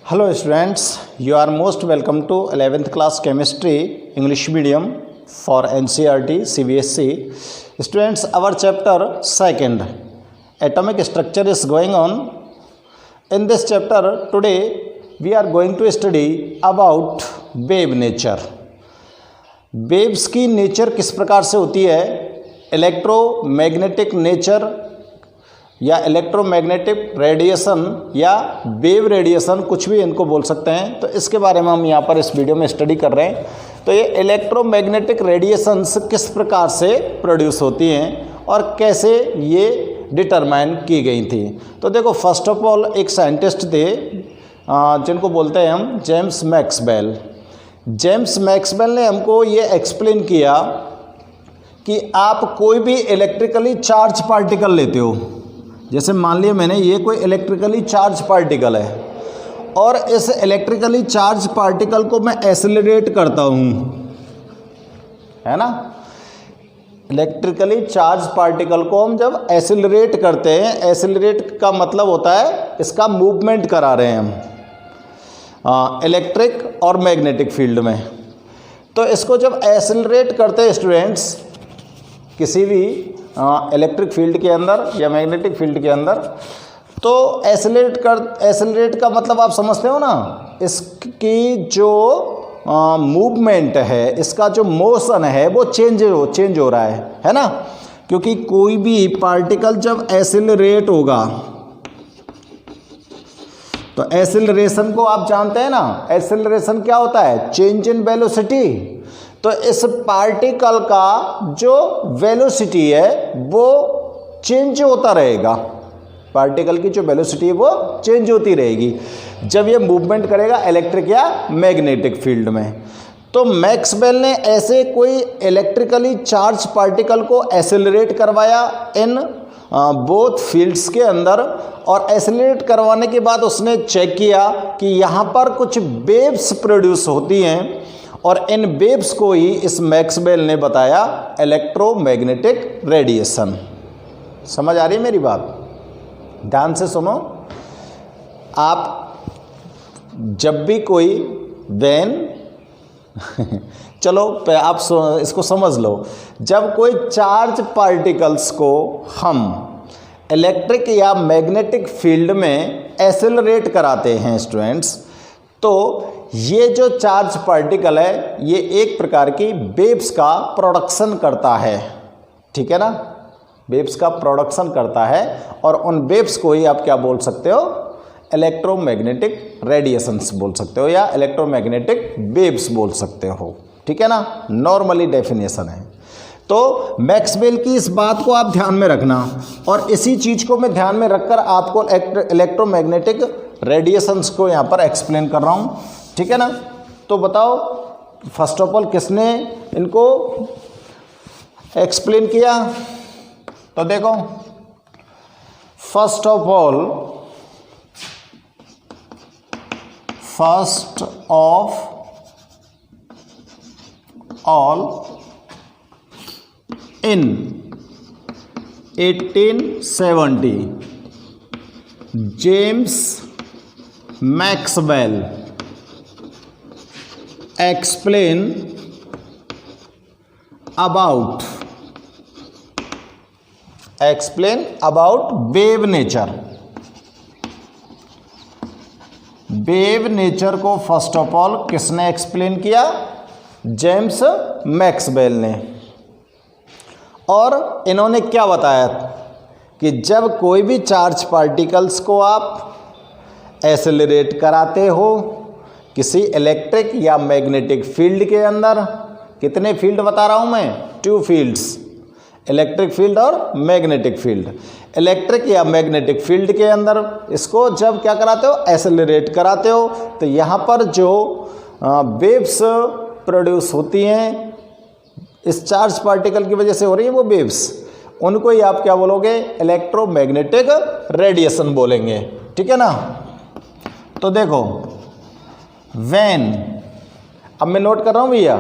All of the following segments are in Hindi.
Hello students, you are most welcome to 11th class chemistry English medium for NCERT CBSE. Students, our chapter second, atomic structure is going on. In this chapter today we are going to study about wave nature. Waves की नेचर किस प्रकार से होती है, इलेक्ट्रोमैग्नेटिक नेचर या इलेक्ट्रोमैग्नेटिक रेडिएशन या वेव रेडिएशन, कुछ भी इनको बोल सकते हैं। तो इसके बारे में हम यहाँ पर इस वीडियो में स्टडी कर रहे हैं। तो ये इलेक्ट्रोमैग्नेटिक रेडिएशंस किस प्रकार से प्रोड्यूस होती हैं और कैसे ये डिटरमाइन की गई थी। तो देखो, फर्स्ट ऑफ ऑल एक साइंटिस्ट थे जिनको बोलते हैं हम जेम्स मैक्सवेल। जेम्स मैक्सवेल ने हमको ये एक्सप्लेन किया कि आप कोई भी इलेक्ट्रिकली चार्ज पार्टिकल लेते हो, जैसे मान लिया मैंने ये कोई इलेक्ट्रिकली चार्ज पार्टिकल है और इस इलेक्ट्रिकली चार्ज पार्टिकल को मैं एक्सेलरेट करता हूँ, है ना। इलेक्ट्रिकली चार्ज पार्टिकल को हम जब एक्सेलरेट करते हैं, एक्सेलरेट का मतलब होता है इसका मूवमेंट करा रहे हैं हम इलेक्ट्रिक और मैग्नेटिक फील्ड में। तो इसको जब एक्सेलरेट करते हैं स्टूडेंट्स किसी भी इलेक्ट्रिक फील्ड के अंदर या मैग्नेटिक फील्ड के अंदर, तो एक्सेलरेट का मतलब आप समझते हो ना, इसकी जो मूवमेंट है, इसका जो मोशन है वो चेंज हो रहा है ना। क्योंकि कोई भी पार्टिकल जब एक्सेलरेट होगा तो एक्सेलरेशन को आप जानते हैं ना, एक्सेलरेशन क्या होता है, चेंज इन वेलोसिटी। तो इस पार्टिकल का जो वेलोसिटी है वो चेंज होता रहेगा, पार्टिकल की जो वेलोसिटी है वो चेंज होती रहेगी जब ये मूवमेंट करेगा इलेक्ट्रिक या मैग्नेटिक फील्ड में। तो मैक्सवेल ने ऐसे कोई इलेक्ट्रिकली चार्ज पार्टिकल को एक्सेलरेट करवाया इन बोथ फील्ड्स के अंदर, और एक्सेलरेट करवाने के बाद उसने चेक किया कि यहाँ पर कुछ वेव्स प्रोड्यूस होती हैं और इन वेव्स को ही इस मैक्सवेल ने बताया इलेक्ट्रोमैग्नेटिक रेडिएशन। समझ आ रही है मेरी बात? ध्यान से सुनो। आप जब भी कोई चलो आप इसको समझ लो, जब कोई चार्ज पार्टिकल्स को हम इलेक्ट्रिक या मैग्नेटिक फील्ड में एक्सेलरेट कराते हैं स्टूडेंट्स, तो ये जो चार्ज पार्टिकल है ये एक प्रकार की वेव्स का प्रोडक्शन करता है, ठीक है ना। वेव्स का प्रोडक्शन करता है और उन वेव्स को ही आप क्या बोल सकते हो, इलेक्ट्रोमैग्नेटिक रेडिएशंस बोल सकते हो या इलेक्ट्रोमैग्नेटिक वेव्स बोल सकते हो, ठीक है ना। नॉर्मली डेफिनेशन है। तो मैक्सवेल की इस बात को आप ध्यान में रखना और इसी चीज़ को मैं ध्यान में रखकर आपको इलेक्ट्रोमैग्नेटिक रेडिएशंस को यहाँ पर एक्सप्लेन कर रहा हूँ, ठीक है ना। तो बताओ, फर्स्ट ऑफ ऑल किसने इनको एक्सप्लेन किया? तो देखो, first of all in 1870 James Maxwell explain about wave nature। Wave nature को फर्स्ट ऑफ ऑल किसने एक्सप्लेन किया? जेम्स मैक्सवेल ने। और इन्होंने क्या बताया कि जब कोई भी चार्ज पार्टिकल्स को आप एक्सेलरेट कराते हो किसी इलेक्ट्रिक या मैग्नेटिक फील्ड के अंदर, कितने फील्ड बता रहा हूँ मैं? 2 फील्ड्स, इलेक्ट्रिक फील्ड और मैग्नेटिक फील्ड। इलेक्ट्रिक या मैग्नेटिक फील्ड के अंदर इसको जब क्या कराते हो, एक्सेलरेट कराते हो, तो यहाँ पर जो वेव्स प्रोड्यूस होती हैं इस चार्ज पार्टिकल की वजह से हो रही है वो वेव्स, उनको ही आप क्या बोलोगे, इलेक्ट्रोमैग्नेटिक रेडिएशन बोलेंगे, ठीक है ना। तो देखो, व्हेन, अब मैं नोट कर रहा हूँ भैया,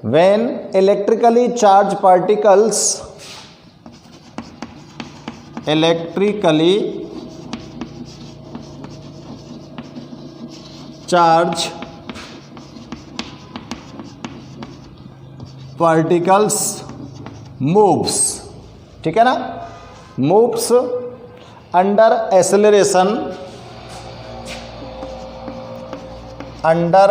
when electrically charge particles charge particles moves, ठीक है ना, moves under acceleration, under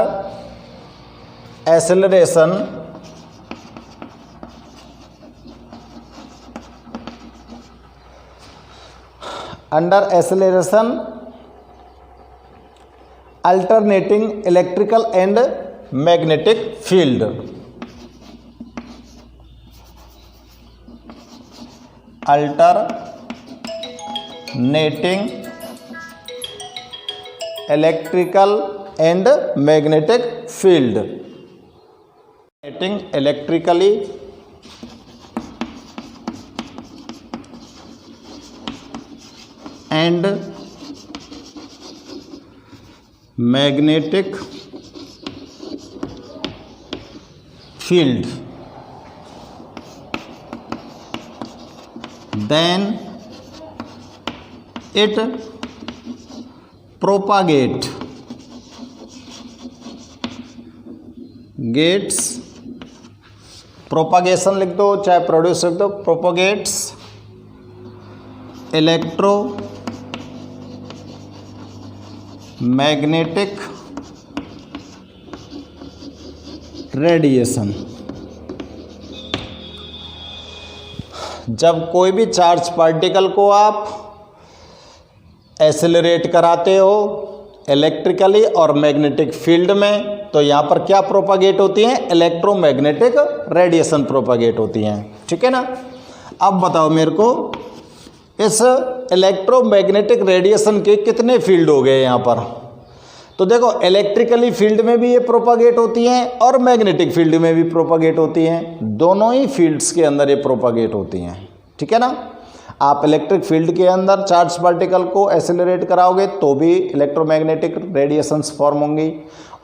acceleration alternating electrical and magnetic field, alternating electrical and magnetic field, electrically and magnetic field, then it gets propagation लिख दो चाहे प्रोड्यूस लिख दो, प्रोपोगेट्स इलेक्ट्रो मैग्नेटिक रेडिएशन। जब कोई भी चार्ज पार्टिकल को आप एसिलरेट कराते हो इलेक्ट्रिकली और मैग्नेटिक फील्ड में, तो यहाँ पर क्या प्रोपागेट होती हैं, इलेक्ट्रोमैग्नेटिक रेडिएशन प्रोपागेट होती हैं, ठीक है ना। अब बताओ मेरे को इस इलेक्ट्रोमैग्नेटिक रेडिएशन के कितने फील्ड हो गए यहाँ पर। तो देखो इलेक्ट्रिकली फील्ड में भी ये प्रोपागेट होती हैं और मैग्नेटिक फील्ड में भी प्रोपागेट होती हैं, दोनों ही फील्ड्स के अंदर ये प्रोपागेट होती हैं, ठीक है ना। आप इलेक्ट्रिक फील्ड के अंदर चार्ज पार्टिकल को एक्सेलरेट कराओगे तो भी इलेक्ट्रोमैग्नेटिक रेडिएशंस फॉर्म होंगी,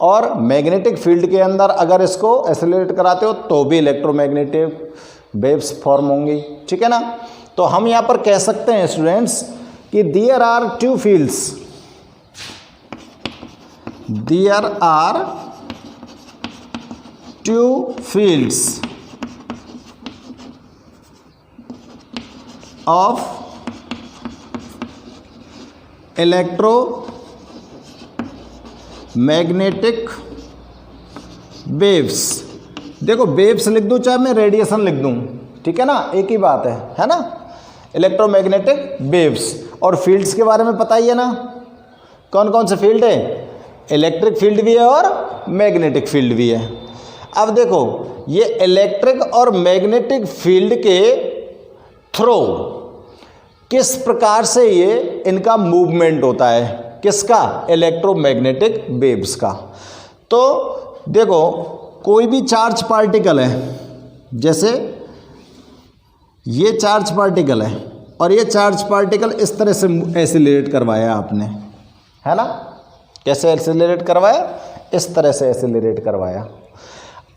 और मैग्नेटिक फील्ड के अंदर अगर इसको एक्सेलरेट कराते हो तो भी इलेक्ट्रोमैग्नेटिक वेव्स फॉर्म होंगी, ठीक है ना। तो हम यहाँ पर कह सकते हैं स्टूडेंट्स कि there are two fields, there are two fields of electromagnetic waves। देखो वेव्स लिख दूं चाहे मैं रेडिएशन लिख दूं, ठीक है ना, एक ही बात है ना। इलेक्ट्रोमैग्नेटिक वेव्स और फील्ड्स के बारे में पता ही है ना, कौन कौन से फील्ड है, इलेक्ट्रिक फील्ड भी है और मैग्नेटिक फील्ड भी है। अब देखो ये इलेक्ट्रिक और मैग्नेटिक फील्ड के थ्रू किस प्रकार से ये इनका मूवमेंट होता है, किसका, इलेक्ट्रोमैग्नेटिक वेव्स का। तो देखो कोई भी चार्ज पार्टिकल है, जैसे ये चार्ज पार्टिकल है और ये चार्ज पार्टिकल इस तरह से एक्सेलरेट करवाया आपने, है ना। कैसे एक्सेलरेट करवाया, इस तरह से एक्सेलरेट करवाया।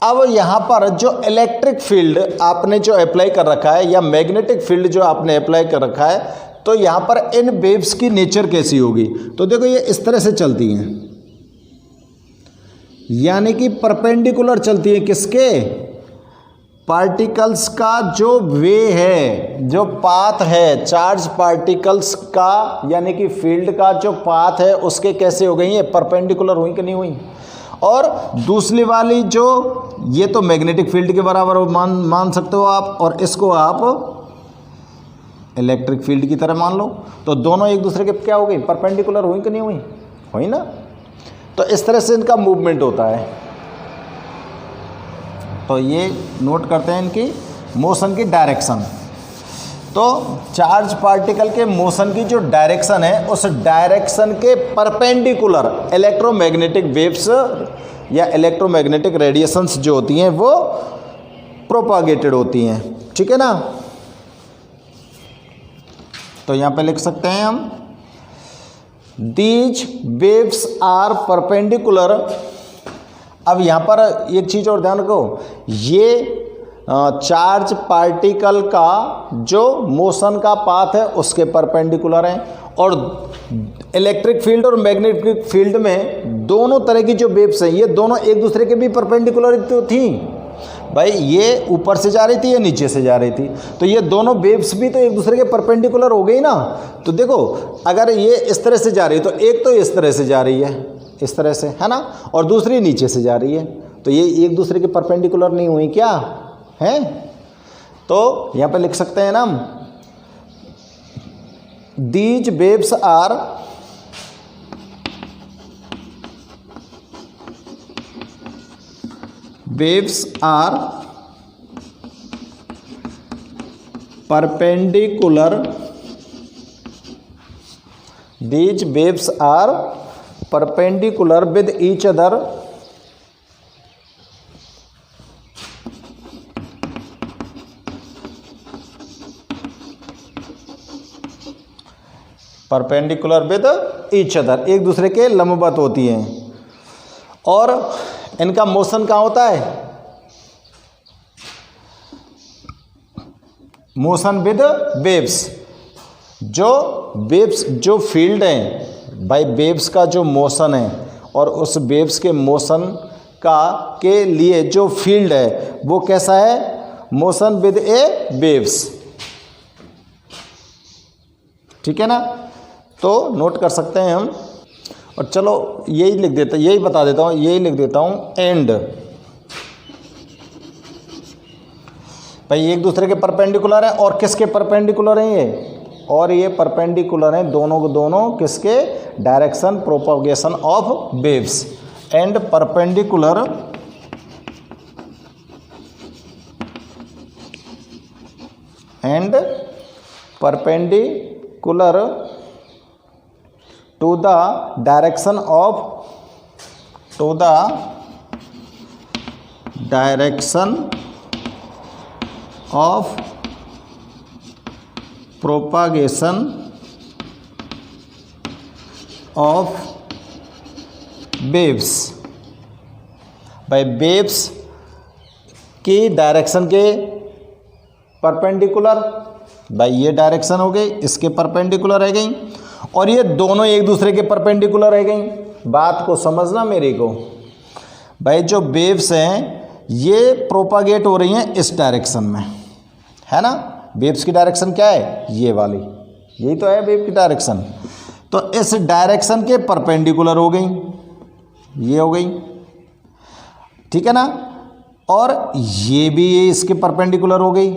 अब यहाँ पर जो इलेक्ट्रिक फील्ड आपने जो अप्लाई कर रखा है या मैग्नेटिक फील्ड जो आपने अप्लाई कर रखा है, तो यहाँ पर इन वेव्स की नेचर कैसी होगी। तो देखो ये इस तरह से चलती हैं, यानी कि परपेंडिकुलर चलती है, किसके, पार्टिकल्स का जो वे है, जो पाथ है चार्ज पार्टिकल्स का, यानी कि फील्ड का जो पाथ है उसके कैसे हो गई है, परपेंडिकुलर हुई कि नहीं हुई। और दूसरी वाली जो, ये तो मैग्नेटिक फील्ड के बराबर मान सकते हो आप, और इसको आप इलेक्ट्रिक फील्ड की तरह मान लो, तो दोनों एक दूसरे के क्या हो गई, परपेंडिकुलर हुई कि नहीं हुई, हुई ना। तो इस तरह से इनका मूवमेंट होता है। तो ये नोट करते हैं इनकी मोशन की डायरेक्शन। तो चार्ज पार्टिकल के मोशन की जो डायरेक्शन है, उस डायरेक्शन के परपेंडिकुलर इलेक्ट्रोमैग्नेटिक वेव्स या इलेक्ट्रोमैग्नेटिक रेडिएशंस जो होती हैं वो प्रोपागेटेड होती हैं, ठीक है ना। तो यहाँ पे लिख सकते हैं हम, दीज वेव्स आर परपेंडिकुलर। अब यहाँ पर एक चीज़ और ध्यान रखो, ये चार्ज पार्टिकल का जो मोशन का पाथ है उसके परपेंडिकुलर हैं, और इलेक्ट्रिक फील्ड और मैग्नेटिक फील्ड में दोनों तरह की जो वेव्स हैं ये दोनों एक दूसरे के भी परपेंडिकुलर तो थी भाई, ये ऊपर से जा रही थी, ये नीचे से जा रही थी, तो ये दोनों वेव्स भी तो एक दूसरे के परपेंडिकुलर हो गई ना। तो देखो अगर ये इस तरह से जा रही है तो एक तो इस तरह से जा रही है, इस तरह से, है ना, और दूसरी नीचे से जा रही है, तो ये एक दूसरे के परपेंडिकुलर नहीं हुई क्या है। तो यहाँ पर लिख सकते हैं ना हम, these waves are perpendicular, these waves are perpendicular with each other एक दूसरे के लंबवत होती हैं, और इनका मोशन कहाँ होता है, मोशन विद वेव्स। जो फील्ड है बाई वेव्स का जो मोशन है, और उस वेव्स के मोशन के लिए जो फील्ड है वो कैसा है, मोशन विद ए वेव्स, ठीक है ना। तो नोट कर सकते हैं हम, और चलो यही लिख देता, यही बता देता हूँ, यही लिख देता हूँ, एंड भाई एक दूसरे के परपेंडिकुलर हैं, और किसके परपेंडिकुलर हैं ये, और ये परपेंडिकुलर हैं दोनों को दोनों किसके, direction propagation of waves, and perpendicular to the direction of propagation of waves, भाई वेव्स की डायरेक्शन के परपेंडिकुलर, भाई ये डायरेक्शन हो गई, इसके परपेंडिकुलर रह गई, और ये दोनों एक दूसरे के परपेंडिकुलर रह गई। बात को समझना मेरे को, भाई जो वेव्स हैं ये प्रोपागेट हो रही हैं इस डायरेक्शन में, है ना। वेव्स की डायरेक्शन क्या है, ये वाली, यही तो है वेव की डायरेक्शन। तो इस डायरेक्शन के परपेंडिकुलर हो गई, ये हो गई, ठीक है ना, और ये भी ये इसके परपेंडिकुलर हो गई,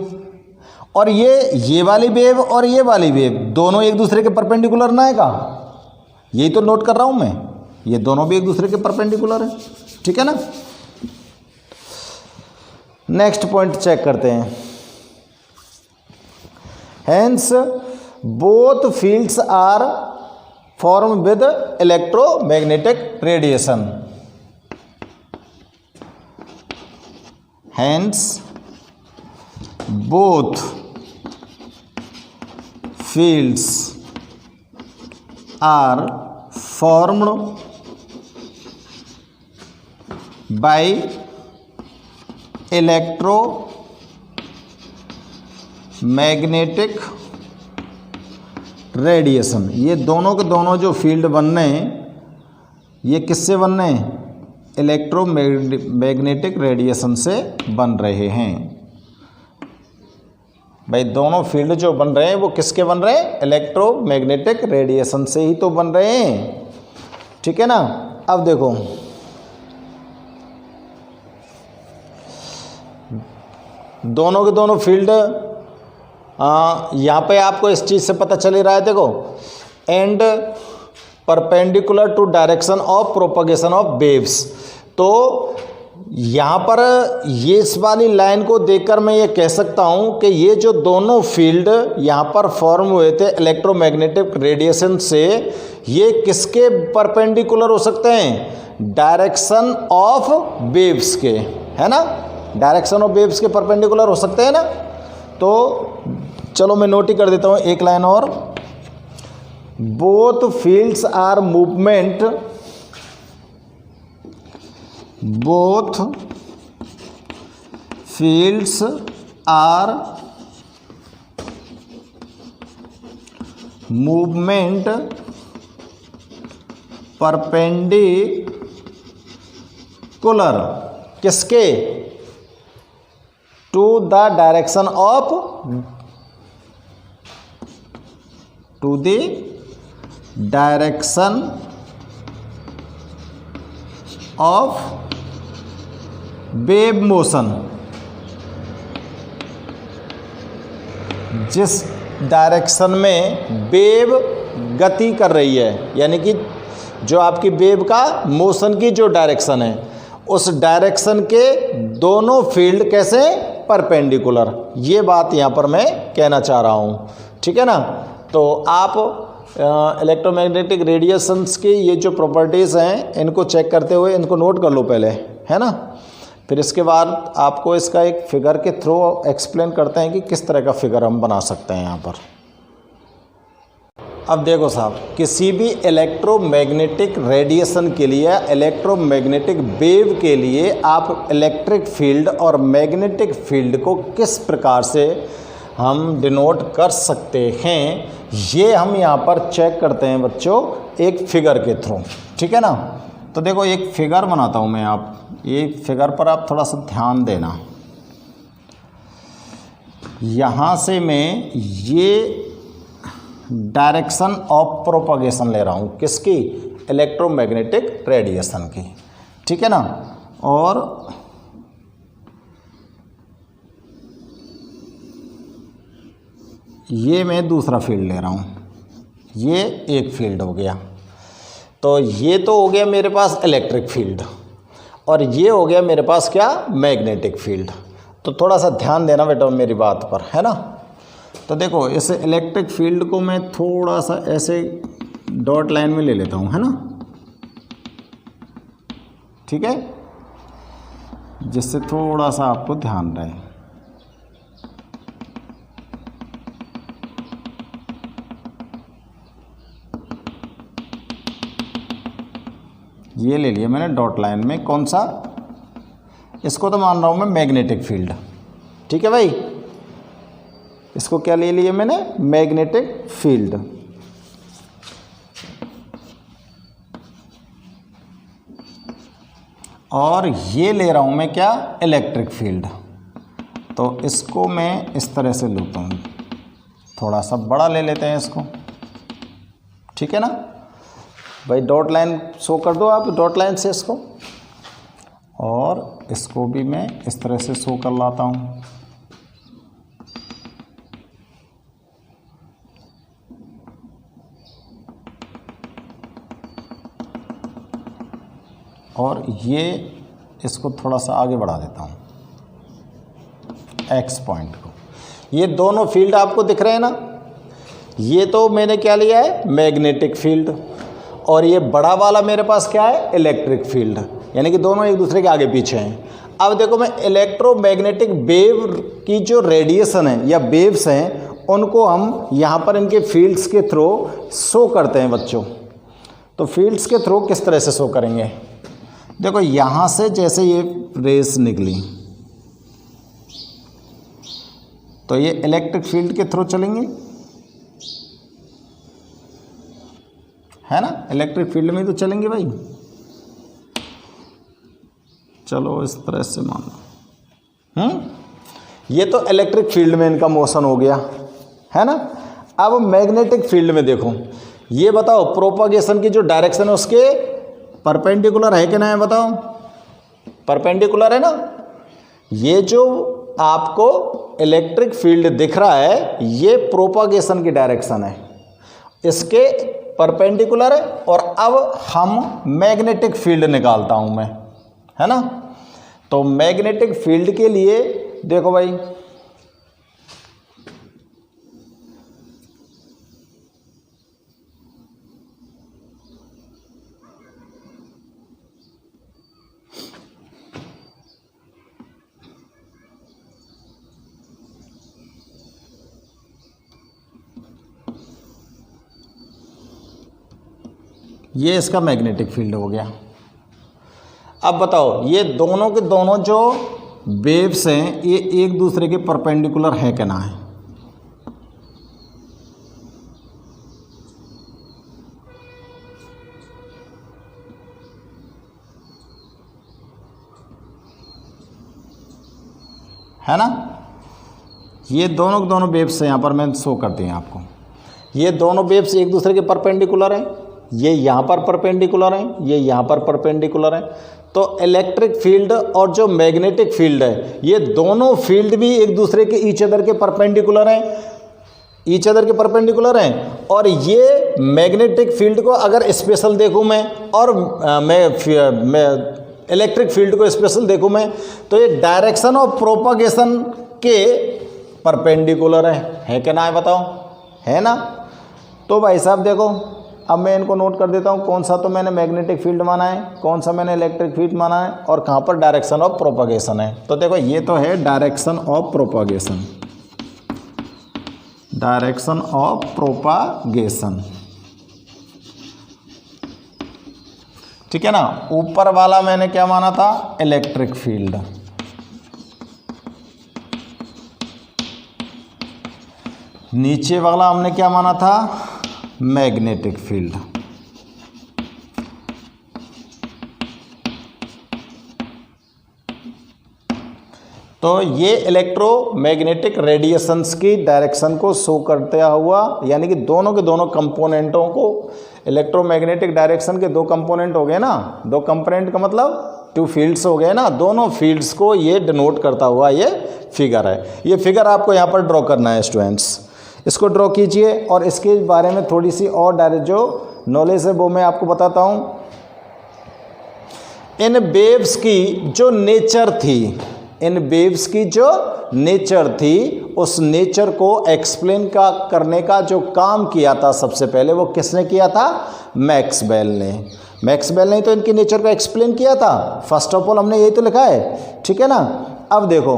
और ये वाली वेव और ये वाली वेव दोनों एक दूसरे के परपेंडिकुलर ना है का, यही तो नोट कर रहा हूं मैं, ये दोनों भी एक दूसरे के परपेंडिकुलर है, ठीक है ना। नेक्स्ट पॉइंट चेक करते हैं, hence both fields are form with electromagnetic radiation, hence both fields are formed by electromagnetic radiation। ये दोनों के दोनों जो फील्ड बन रहे हैं ये किससे बन रहे हैं, इलेक्ट्रोमैग्नेटिक रेडिएशन से बन रहे हैं। भाई दोनों फील्ड जो बन रहे हैं वो किसके बन रहे हैं, इलेक्ट्रोमैग्नेटिक रेडिएशन से ही तो बन रहे हैं, ठीक है ना। अब देखो दोनों के दोनों फील्ड, यहाँ पे आपको इस चीज़ से पता चल ही रहा है, देखो and perpendicular to direction of propagation of waves. तो यहाँ पर ये इस वाली लाइन को देखकर मैं ये कह सकता हूँ कि ये जो दोनों फील्ड यहाँ पर फॉर्म हुए थे इलेक्ट्रोमैग्नेटिक रेडिएशन से, ये किसके परपेंडिकुलर हो सकते हैं, डायरेक्शन ऑफ वेव्स के, है ना, डायरेक्शन ऑफ वेव्स के परपेंडिकुलर हो सकते हैं ना। तो चलो मैं नोट ही कर देता हूँ एक लाइन और, both fields are movement, both fields are movement perpendicular perpendicular किसके, to the direction of, to the direction of wave motion, जिस डायरेक्शन में वेव गति कर रही है, यानी कि जो आपकी वेव का मोशन की जो डायरेक्शन है, उस डायरेक्शन के दोनों फील्ड कैसे, परपेंडिकुलर। ये बात यहाँ पर मैं कहना चाह रहा हूँ, ठीक है ना। तो आप इलेक्ट्रोमैग्नेटिक रेडिएशंस की ये जो प्रॉपर्टीज़ हैं, इनको चेक करते हुए इनको नोट कर लो पहले, है ना। फिर इसके बाद आपको इसका एक फिगर के थ्रू एक्सप्लेन करते हैं कि किस तरह का फिगर हम बना सकते हैं यहाँ पर। अब देखो साहब, किसी भी इलेक्ट्रोमैग्नेटिक रेडिएशन के लिए, इलेक्ट्रोमैग्नेटिक वेव के लिए आप इलेक्ट्रिक फील्ड और मैग्नेटिक फील्ड को किस प्रकार से हम डिनोट कर सकते हैं, ये हम यहाँ पर चेक करते हैं बच्चों एक फिगर के थ्रू, ठीक है ना। तो देखो एक फिगर बनाता हूँ मैं, आप ये फिगर पर आप थोड़ा सा ध्यान देना। यहाँ से मैं ये डायरेक्शन ऑफ प्रोपगेशन ले रहा हूँ, किसकी, इलेक्ट्रोमैग्नेटिक रेडिएशन की, ठीक है ना। और ये मैं दूसरा फील्ड ले रहा हूँ, ये एक फील्ड हो गया। तो ये तो हो गया मेरे पास इलेक्ट्रिक फील्ड, और ये हो गया मेरे पास क्या, मैग्नेटिक फील्ड। तो थोड़ा सा ध्यान देना बेटा मेरी बात पर, है ना। तो देखो इस इलेक्ट्रिक फील्ड को मैं थोड़ा सा ऐसे डॉट लाइन में ले लेता हूँ, है ना, ठीक है, जिससे थोड़ा सा आपको ध्यान रहे। ये ले लिया मैंने डॉट लाइन में, कौन सा, इसको तो मान रहा हूँ मैं मैग्नेटिक फील्ड, ठीक है भाई। इसको क्या ले लिया मैंने, मैग्नेटिक फील्ड। और ये ले रहा हूँ मैं क्या, इलेक्ट्रिक फील्ड। तो इसको मैं इस तरह से लेता हूँ, थोड़ा सा बड़ा ले लेते हैं इसको, ठीक है ना भाई। डॉट लाइन शो कर दो आप, डॉट लाइन से इसको, और इसको भी मैं इस तरह से शो कर लाता हूँ। और ये इसको थोड़ा सा आगे बढ़ा देता हूँ, एक्स पॉइंट को। ये दोनों फील्ड आपको दिख रहे हैं ना, ये तो मैंने क्या लिया है, मैग्नेटिक फील्ड, और ये बड़ा वाला मेरे पास क्या है, इलेक्ट्रिक फील्ड, यानी कि दोनों एक दूसरे के आगे पीछे हैं। अब देखो मैं इलेक्ट्रोमैग्नेटिक वेव की जो रेडिएशन है या वेव्स हैं, उनको हम यहाँ पर इनके फील्ड्स के थ्रू शो करते हैं बच्चों। तो फील्ड्स के थ्रू किस तरह से शो करेंगे, देखो यहाँ से जैसे ये रेस निकली, तो ये इलेक्ट्रिक फील्ड के थ्रू चलेंगे, है ना, इलेक्ट्रिक फील्ड में तो चलेंगे भाई। चलो इस तरह से मान लो, ये तो इलेक्ट्रिक फील्ड में इनका मोशन हो गया, है ना। अब मैग्नेटिक फील्ड में देखो, ये बताओ प्रोपगेशन की जो डायरेक्शन है उसके परपेंडिकुलर है कि ना है, बताओ, परपेंडिकुलर है ना। ये जो आपको इलेक्ट्रिक फील्ड दिख रहा है, ये प्रोपगेशन की डायरेक्शन है, इसके परपेंडिकुलर है। और अब हम मैग्नेटिक फील्ड निकालता हूं मैं, है ना। तो मैग्नेटिक फील्ड के लिए देखो भाई, ये इसका मैग्नेटिक फील्ड हो गया। अब बताओ ये दोनों के दोनों जो वेव्स हैं, ये एक दूसरे के परपेंडिकुलर है कि ना है, है ना। ये दोनों के दोनों वेव्स यहाँ पर मैंने शो कर दिए आपको। ये दोनों वेव्स एक दूसरे के परपेंडिकुलर हैं, ये यहाँ पर परपेंडिकुलर हैं, ये यहाँ पर परपेंडिकुलर हैं। तो इलेक्ट्रिक फील्ड और जो मैग्नेटिक फील्ड है, ये दोनों फील्ड भी एक दूसरे के ईच अदर के परपेंडिकुलर हैं, ईच अदर के परपेंडिकुलर हैं। और ये मैग्नेटिक फील्ड को अगर स्पेशल देखूँ मैं, और मैं इलेक्ट्रिक फील्ड को स्पेशल देखूँ मैं, तो ये डायरेक्शन ऑफ प्रोपगेशन के परपेंडिकुलर है कि ना, है बताओ, है ना। तो भाई साहब देखो, अब मैं इनको नोट कर देता हूँ, कौन सा तो मैंने मैग्नेटिक फील्ड माना है, कौन सा मैंने इलेक्ट्रिक फील्ड माना है, और कहाँ पर डायरेक्शन ऑफ प्रोपगेशन है। तो देखो ये तो है direction of propagation, direction of propagation, ठीक है ना। ऊपर वाला मैंने क्या माना था, इलेक्ट्रिक फील्ड, नीचे वाला हमने क्या माना था, मैग्नेटिक फील्ड। तो ये इलेक्ट्रोमैग्नेटिक रेडिएशंस की डायरेक्शन को शो करते हुआ, यानी कि दोनों के दोनों कंपोनेंटों को, इलेक्ट्रोमैग्नेटिक डायरेक्शन के दो कंपोनेंट हो गए ना, दो कंपोनेंट का मतलब टू फील्ड्स हो गए ना, दोनों फील्ड्स को ये डिनोट करता हुआ ये फिगर है। ये फिगर आपको यहाँ पर ड्रॉ करना है स्टूडेंट्स, इसको ड्रॉ कीजिए और इसके बारे में थोड़ी सी और डायरेक्ट जो नॉलेज है वो मैं आपको बताता हूँ। इन वेव्स की जो नेचर थी, इन वेव्स की जो नेचर थी, उस नेचर को एक्सप्लेन करने का जो काम किया था सबसे पहले, वो किसने किया था, मैक्सवेल ने। मैक्सवेल ने तो इनकी नेचर को एक्सप्लेन किया था। फर्स्ट ऑफ ऑल हमने यही तो लिखा है, ठीक है ना। अब देखो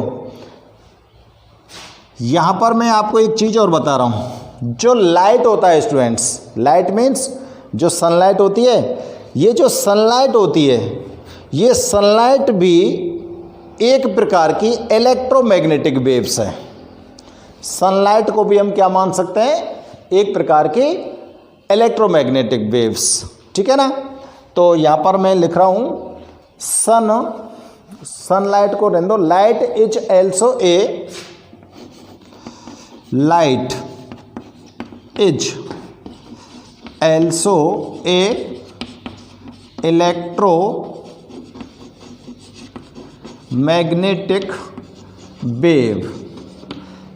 यहाँ पर मैं आपको एक चीज़ और बता रहा हूँ, जो लाइट होता है स्टूडेंट्स, लाइट मीन्स जो सनलाइट होती है, ये जो सनलाइट होती है, ये सनलाइट भी एक प्रकार की इलेक्ट्रोमैग्नेटिक वेव्स है। सनलाइट को भी हम क्या मान सकते हैं, एक प्रकार की इलेक्ट्रोमैग्नेटिक वेव्स, ठीक है ना। तो यहाँ पर मैं लिख रहा हूँ सनलाइट को रहने दो, light is also A, light is also A electro magnetic wave.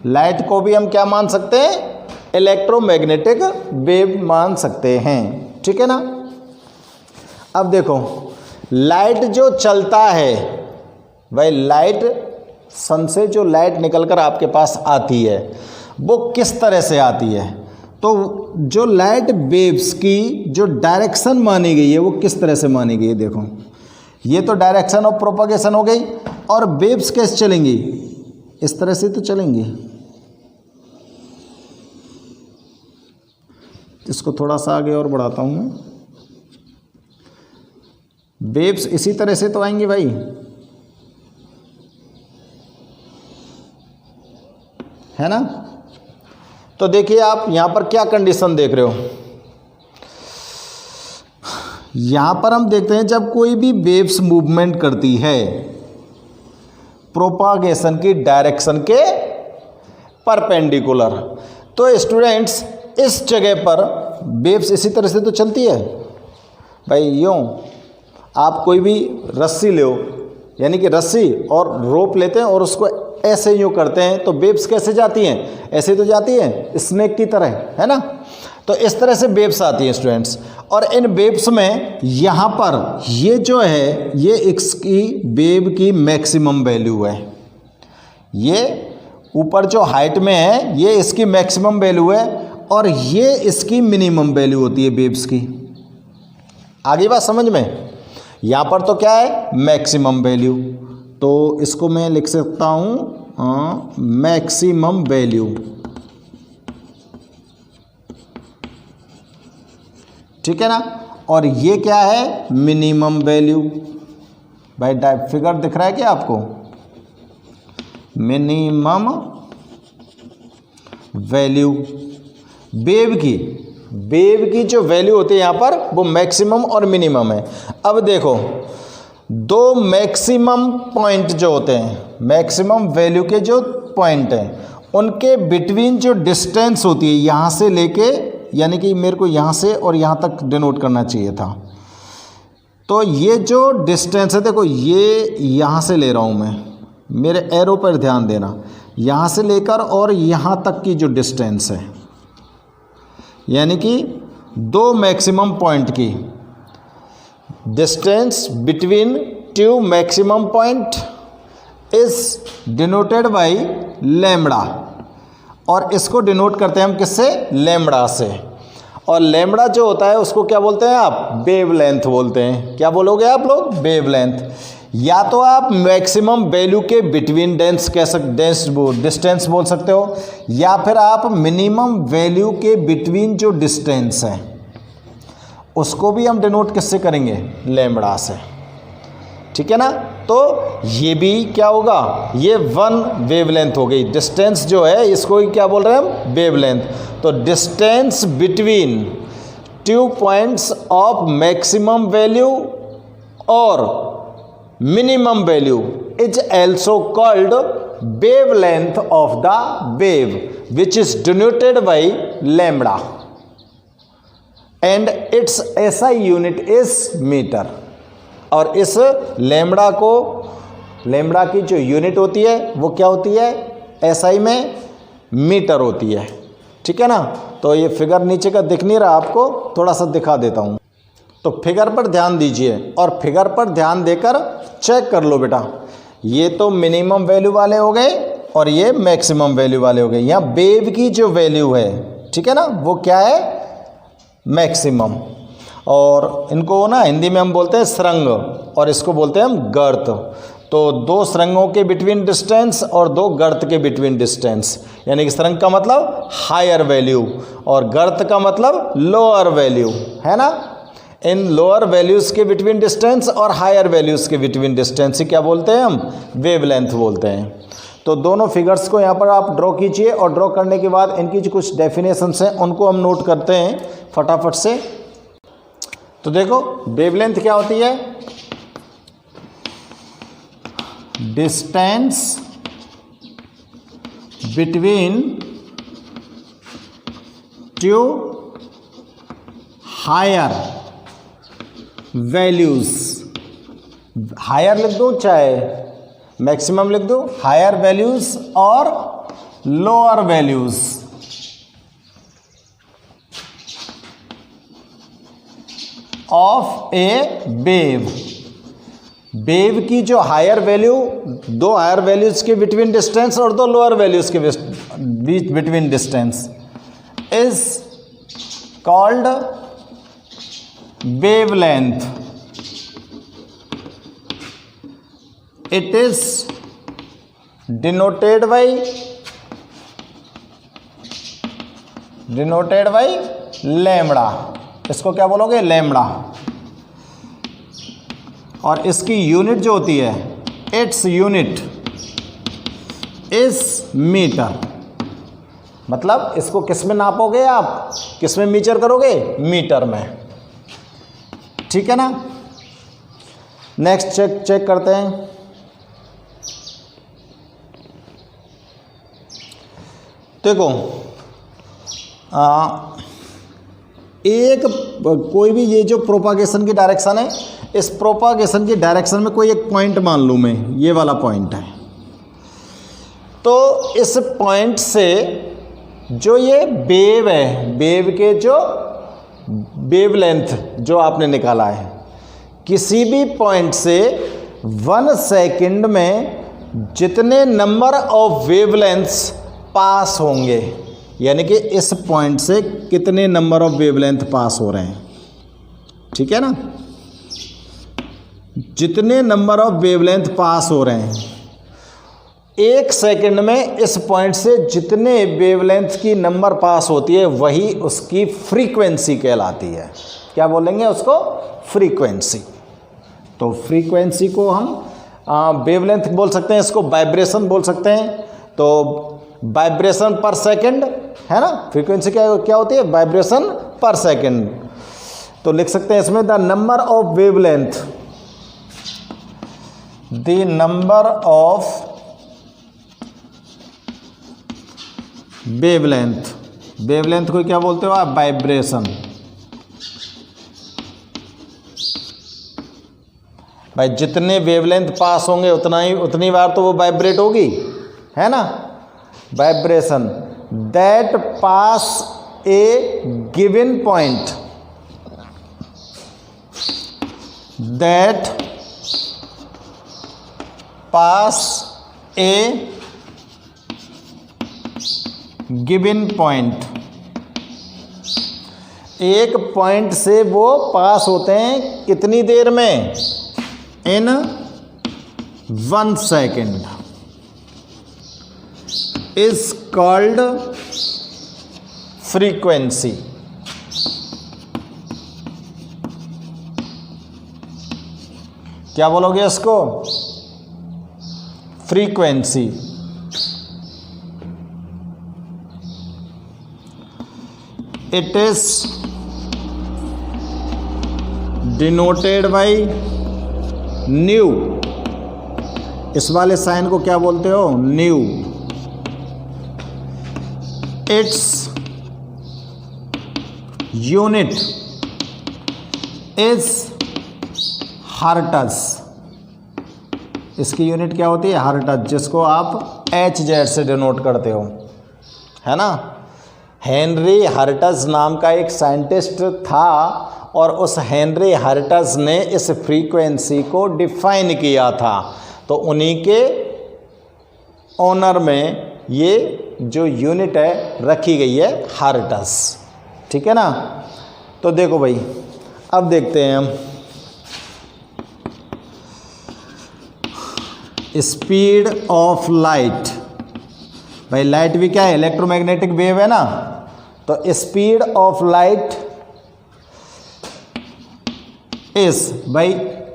Light को भी हम क्या मान सकते हैं, इलेक्ट्रोमैग्नेटिक वेव मान सकते हैं, ठीक है ना। अब देखो लाइट जो चलता है, भाई लाइट सन से जो लाइट निकलकर आपके पास आती है वो किस तरह से आती है, तो जो लाइट वेव्स की जो डायरेक्शन मानी गई है वो किस तरह से मानी गई है। देखो ये तो डायरेक्शन ऑफ प्रोपगेशन हो गई, और वेव्स कैसे चलेंगी, इस तरह से तो चलेंगी। इसको थोड़ा सा आगे और बढ़ाता हूं मैं, वेव्स इसी तरह से तो आएंगी भाई, है ना। तो देखिए आप यहां पर क्या कंडीशन देख रहे हो, यहां पर हम देखते हैं जब कोई भी वेव्स मूवमेंट करती है प्रोपागेशन की डायरेक्शन के परपेंडिकुलर, तो स्टूडेंट्स इस जगह पर वेव्स इसी तरह से तो चलती है भाई। यूँ आप कोई भी रस्सी लो, यानी कि रस्सी और रोप लेते हैं और उसको ऐसे यूँ करते हैं, तो वेव्स कैसे जाती हैं, ऐसे तो जाती हैं स्नेक की तरह, है ना। तो इस तरह से वेव्स आती हैं स्टूडेंट्स, और इन वेव्स में यहाँ पर ये जो है ये इसकी वेव की मैक्सिमम वैल्यू है, ये ऊपर जो हाइट में है ये इसकी मैक्सिमम वैल्यू है, और ये इसकी मिनिमम वैल्यू होती है वेव्स की। आगे बात समझ में, यहाँ पर तो क्या है मैक्सिमम वैल्यू, तो इसको मैं लिख सकता हूँ मैक्सिमम वैल्यू, ठीक है ना। और ये क्या है मिनिमम वैल्यू। भाई फिगर दिख रहा है क्या आपको, मिनिमम वैल्यू वेव की जो वैल्यू होती है यहाँ पर वो मैक्सिमम और मिनिमम है। अब देखो दो मैक्सिमम पॉइंट जो होते हैं, मैक्सिमम वैल्यू के जो पॉइंट हैं, उनके बिटवीन जो डिस्टेंस होती है यहाँ से लेके, यानी कि मेरे को यहाँ से और यहाँ तक डिनोट करना चाहिए था। तो ये जो डिस्टेंस है, देखो ये यहाँ से ले रहा हूँ मैं, मेरे एरो पर ध्यान देना, यहाँ से लेकर और यहाँ तक की जो डिस्टेंस है, यानी कि दो मैक्सिमम पॉइंट की distance between to maximum point is denoted by lambda, और इसको डिनोट करते हैं हम किससे? लैम्बडा से। और लैम्बडा जो होता है उसको क्या बोलते हैं आप? वेवलेंथ बोलते हैं। क्या बोलोगे आप लोग? वेवलेंथ। या तो आप मैक्सिमम वैल्यू के बिटवीन डिस्टेंस बोल सकते हो, या फिर आप मिनिमम वैल्यू के बिटवीन जो डिस्टेंस है उसको भी हम डिनोट किससे करेंगे? लैम्बडा से। ठीक है ना? तो ये भी क्या होगा? ये वन वेवलेंथ हो गई। डिस्टेंस जो है इसको ही क्या बोल रहे हैं हम? वेवलेंथ। तो distance between two points of maximum value और minimum value is also called wavelength of the wave which is denoted by lambda and its SI unit is meter। और इस लैम्बडा को, लैम्बडा की जो यूनिट होती है वो क्या होती है? SI में मीटर होती है। ठीक है ना? तो ये फिगर नीचे का दिख नहीं रहा आपको, थोड़ा सा दिखा देता हूँ। तो फिगर पर ध्यान दीजिए और फिगर पर ध्यान देकर चेक कर लो बेटा। ये तो मिनिमम वैल्यू वाले हो गए और ये मैक्सिमम वैल्यू वाले हो गए। यहाँ वेव की जो वैल्यू है, ठीक है ना, वो क्या है? मैक्सिमम। और इनको ना हिंदी में हम बोलते हैं सुरंग, और इसको बोलते हैं हम गर्त। तो दो सुरंगों के बिटवीन डिस्टेंस और दो गर्त के बिटवीन डिस्टेंस, यानी कि सुरंग का मतलब हायर वैल्यू और गर्त का मतलब लोअर वैल्यू, है ना? इन लोअर वैल्यूज़ के बिटवीन डिस्टेंस और हायर वैल्यूज़ के बिटवीन डिस्टेंस ही क्या बोलते हैं हम? वेवलेंथ बोलते हैं। तो दोनों फिगर्स को यहाँ पर आप ड्रॉ कीजिए, और ड्रॉ करने के बाद इनकी जो कुछ डेफिनेशंस हैं उनको हम नोट करते हैं फटाफट से। तो देखो वेवलेंथ क्या होती है? Distance between two higher values, higher लिख दो चाहे मैक्सिमम लिख दो, हायर वैल्यूज और lower values of a wave. Wave की जो हायर वैल्यू, दो हायर वैल्यूज के बिटवीन डिस्टेंस और दो लोअर वैल्यूज के बीच between distance is called wavelength। It is denoted by lambda। इसको क्या बोलोगे? लैम्बडा। और इसकी यूनिट जो होती है, इट्स यूनिट इज मीटर। मतलब इसको किस में नापोगे आप? किस में मीजर करोगे? मीटर में। ठीक है ना? नेक्स्ट चेक करते हैं। देखो एक कोई भी ये जो प्रोपागेशन की डायरेक्शन है, इस प्रोपागेशन की डायरेक्शन में कोई एक पॉइंट मान लूँ मैं, ये वाला पॉइंट है। तो इस पॉइंट से जो ये वेव है, वेव के जो वेवलेंथ जो आपने निकाला है, किसी भी पॉइंट से 1 सेकंड में जितने नंबर ऑफ वेवलेंथ्स पास होंगे, यानी कि इस पॉइंट से कितने नंबर ऑफ वेवलेंथ पास हो रहे हैं। ठीक है ना? जितने नंबर ऑफ वेवलेंथ पास हो रहे हैं 1 सेकंड में, इस पॉइंट से जितने वेवलेंथ की नंबर पास होती है वही उसकी फ्रीक्वेंसी कहलाती है। क्या बोलेंगे उसको? फ्रीक्वेंसी। तो फ्रीक्वेंसी को हम वेवलेंथ बोल सकते हैं, इसको वाइब्रेशन बोल सकते हैं। तो वाइब्रेशन पर सेकंड, है ना? फ्रीक्वेंसी क्या होती है? वाइब्रेशन पर सेकंड। तो लिख सकते हैं इसमें the number of wavelength the number of wavelength, wavelength को क्या बोलते हो आप? वाइब्रेशन। भाई जितने वेवलेंथ पास होंगे उतनी बार तो वो वाइब्रेट होगी, है ना। Vibration that pass A given point, that pass A given point, एक पॉइंट से वो पास होते हैं कितनी देर में? इन 1 सेकेंड इज कॉल्ड फ्रीक्वेंसी। क्या बोलोगे इसको? Frequency. It is denoted by new. इस वाले साइन को क्या बोलते हो? New. Its unit is hertz. इसकी यूनिट क्या होती है? हर्ट्ज, जिसको आप HZ से डिनोट करते हो, है ना। हेनरी हर्ट्ज नाम का एक साइंटिस्ट था और उस हेनरी हर्ट्ज ने इस फ्रीक्वेंसी को डिफाइन किया था, तो उन्हीं के ऑनर में ये जो यूनिट है रखी गई है हर्ट्ज, ठीक है ना। तो देखो भाई, अब देखते हैं हम स्पीड ऑफ लाइट। भाई लाइट भी क्या है? इलेक्ट्रोमैग्नेटिक वेव है ना। तो स्पीड ऑफ लाइट इस, भाई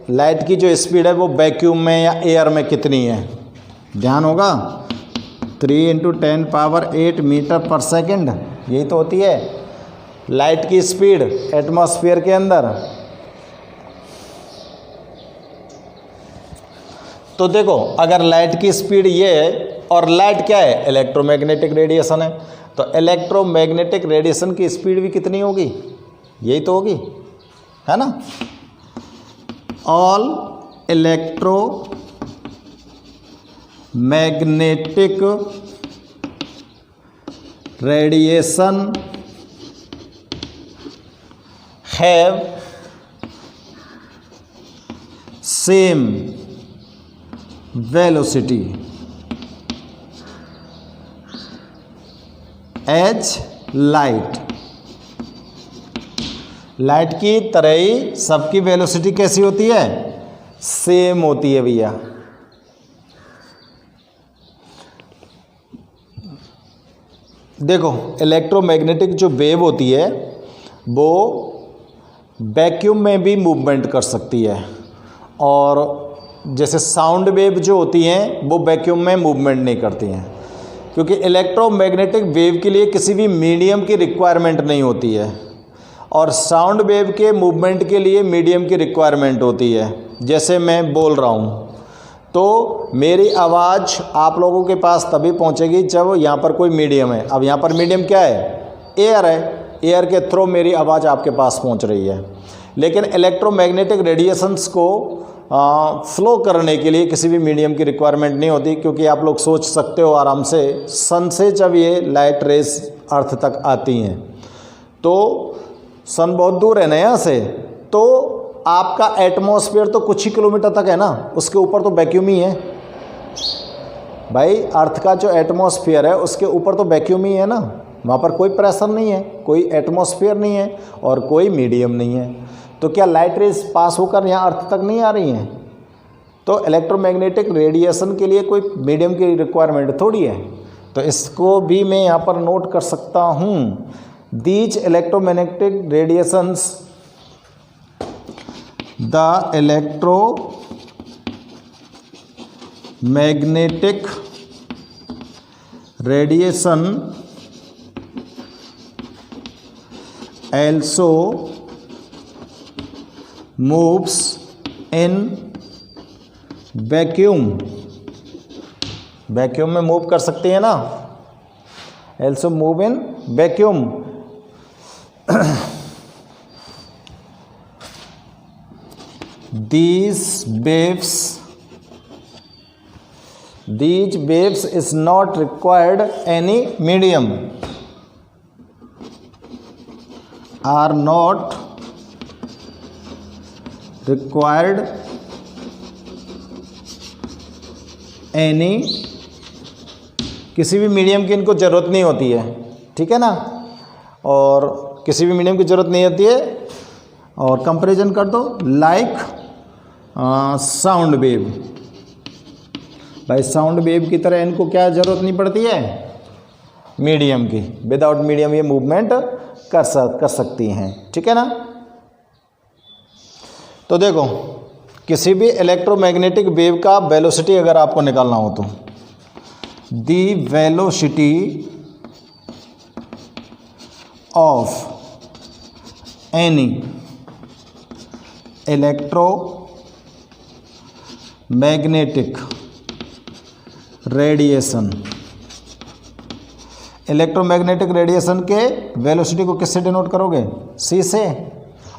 लाइट की जो स्पीड है वो वैक्यूम में या एयर में कितनी है? ध्यान होगा, 3 × 10⁸ मीटर पर सेकेंड, यही तो होती है लाइट की स्पीड एटमॉस्फेयर के अंदर। तो देखो, अगर लाइट की स्पीड ये है और लाइट क्या है? इलेक्ट्रोमैग्नेटिक रेडिएशन है, तो इलेक्ट्रोमैग्नेटिक रेडिएशन की स्पीड भी कितनी होगी? यही तो होगी, है ना। All electromagnetic radiation have same velocity as light. Light की तरह ही सबकी वेलोसिटी कैसी होती है? सेम होती है भैया। देखो, इलेक्ट्रोमैग्नेटिक जो वेव होती है वो वैक्यूम में भी मूवमेंट कर सकती है, और जैसे साउंड वेव जो होती हैं वो वैक्यूम में मूवमेंट नहीं करती हैं, क्योंकि इलेक्ट्रोमैग्नेटिक वेव के लिए किसी भी मीडियम की रिक्वायरमेंट नहीं होती है, और साउंड वेव के मूवमेंट के लिए मीडियम की रिक्वायरमेंट होती है। जैसे मैं बोल रहा हूँ तो मेरी आवाज़ आप लोगों के पास तभी पहुँचेगी जब यहाँ पर कोई मीडियम है। अब यहाँ पर मीडियम क्या है? एयर है। एयर के थ्रू मेरी आवाज़ आपके पास पहुँच रही है। लेकिन इलेक्ट्रोमैग्नेटिक रेडिएशंस को फ्लो करने के लिए किसी भी मीडियम की रिक्वायरमेंट नहीं होती, क्योंकि आप लोग सोच सकते हो आराम से, सन से जब ये लाइट रेस अर्थ तक आती हैं तो सन बहुत दूर है ना यहाँ से, तो आपका एटमॉस्फेयर तो कुछ ही किलोमीटर तक है ना, उसके ऊपर तो वैक्यूम ही है। भाई अर्थ का जो एटमॉस्फेयर है उसके ऊपर तो वैक्यूम ही है ना, वहाँ पर कोई प्रेशर नहीं है, कोई एटमॉस्फेयर नहीं है और कोई मीडियम नहीं है। तो क्या लाइट रेस पास होकर यहाँ अर्थ तक नहीं आ रही हैं? तो इलेक्ट्रोमैग्नेटिक रेडिएशन के लिए कोई मीडियम की रिक्वायरमेंट थोड़ी है। तो इसको भी मैं यहाँ पर नोट कर सकता हूँ। These electromagnetic radiations, the electromagnetic radiation also moves in vacuum, vacuum में मूव कर सकती है ना, also move in vacuum. these waves is not required any medium, are not required any, किसी भी मीडियम की इनको ज़रूरत नहीं होती है, ठीक है ना, और किसी भी मीडियम की ज़रूरत नहीं होती है। और कंपैरिजन कर दो लाइक साउंड वेव, भाई साउंड वेव की तरह इनको क्या ज़रूरत नहीं पड़ती है मीडियम की, विदाउट मीडियम ये मूवमेंट कर सकती हैं, ठीक है ना। तो देखो किसी भी इलेक्ट्रोमैग्नेटिक वेव का वेलोसिटी अगर आपको निकालना हो तो the velocity of any electromagnetic radiation, electromagnetic radiation के वेलोसिटी को किससे डिनोट करोगे, सी से।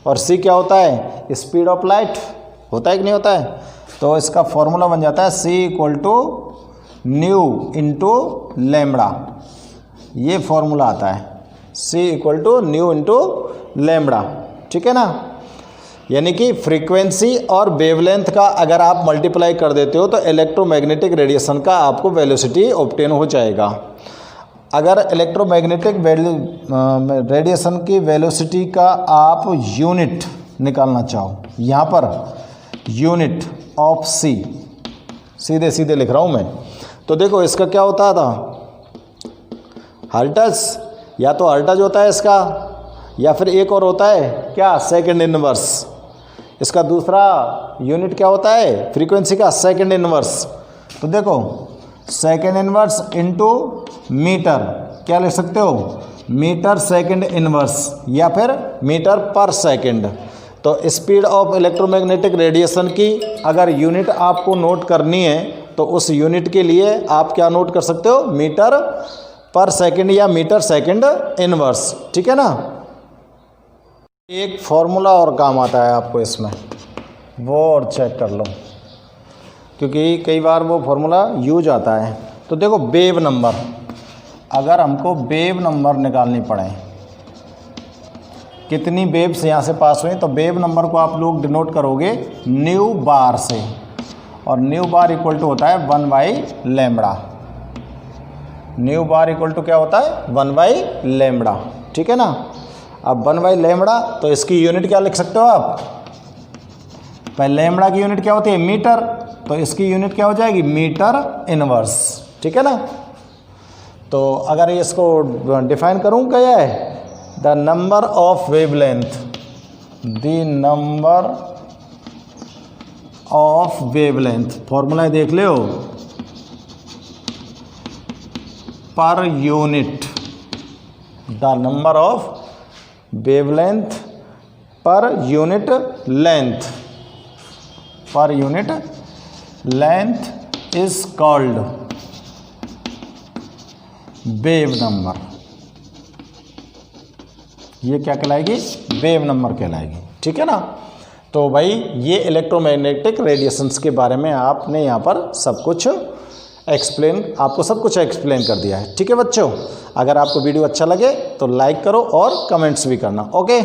और सी क्या होता है, स्पीड ऑफ लाइट, होता है कि नहीं होता है। तो इसका फॉर्मूला बन जाता है c equal to nu into lambda, ये फॉर्मूला आता है c equal to nu into lambda, ठीक है ना। यानी कि फ्रीक्वेंसी और वेवलेंथ का अगर आप मल्टीप्लाई कर देते हो तो इलेक्ट्रोमैग्नेटिक रेडिएशन का आपको वेलोसिटी ऑब्टेन हो जाएगा। अगर इलेक्ट्रोमैग्नेटिक रेडिएशन की वेलोसिटी का आप यूनिट निकालना चाहो, यहाँ पर यूनिट ऑफ सी, सीधे सीधे लिख रहा हूँ मैं, तो देखो इसका क्या होता था हर्ट्ज, या तो हर्ट्ज होता है इसका, या फिर एक और होता है क्या सेकंड इनवर्स। इसका दूसरा यूनिट क्या होता है फ्रीक्वेंसी का, सेकंड इनवर्स। तो देखो सेकंड इनवर्स इनटू मीटर, क्या लिख सकते हो मीटर सेकंड इनवर्स, या फिर मीटर पर सेकंड। तो स्पीड ऑफ इलेक्ट्रोमैग्नेटिक रेडिएशन की अगर यूनिट आपको नोट करनी है तो उस यूनिट के लिए आप क्या नोट कर सकते हो, मीटर पर सेकंड या मीटर सेकंड इनवर्स, ठीक है ना। एक फॉर्मूला और काम आता है आपको इसमें, वो और चेक कर लो, क्योंकि कई बार वो फॉर्मूला यूज आता है। तो देखो वेव नंबर, अगर हमको वेव नंबर निकालनी पड़े, कितनी वेव्स यहाँ से पास हुई, तो वेव नंबर को आप लोग डिनोट करोगे न्यू बार से, और न्यू बार इक्वल टू होता है 1/λ। न्यू बार इक्वल टू क्या होता है 1/λ, ठीक है ना। अब 1/λ तो इसकी यूनिट क्या लिख सकते हो आप, पहले लैम्बडा की यूनिट क्या होती है मीटर, तो इसकी यूनिट क्या हो जाएगी मीटर इनवर्स, ठीक है ना। तो अगर इसको डिफाइन करूँ क्या है, the number of wavelength, the number of wavelength, formula देख ले हो, per unit, the number of wavelength per unit length, per unit length is called wave number. ये क्या कहलाएगी, वेव नंबर कहलाएगी, ठीक है ना। तो भाई ये इलेक्ट्रोमैग्नेटिक रेडिएशंस के बारे में आपने यहाँ पर सब कुछ एक्सप्लेन, आपको सब कुछ एक्सप्लेन कर दिया है, ठीक है बच्चों। अगर आपको वीडियो अच्छा लगे तो लाइक करो और कमेंट्स भी करना, ओके।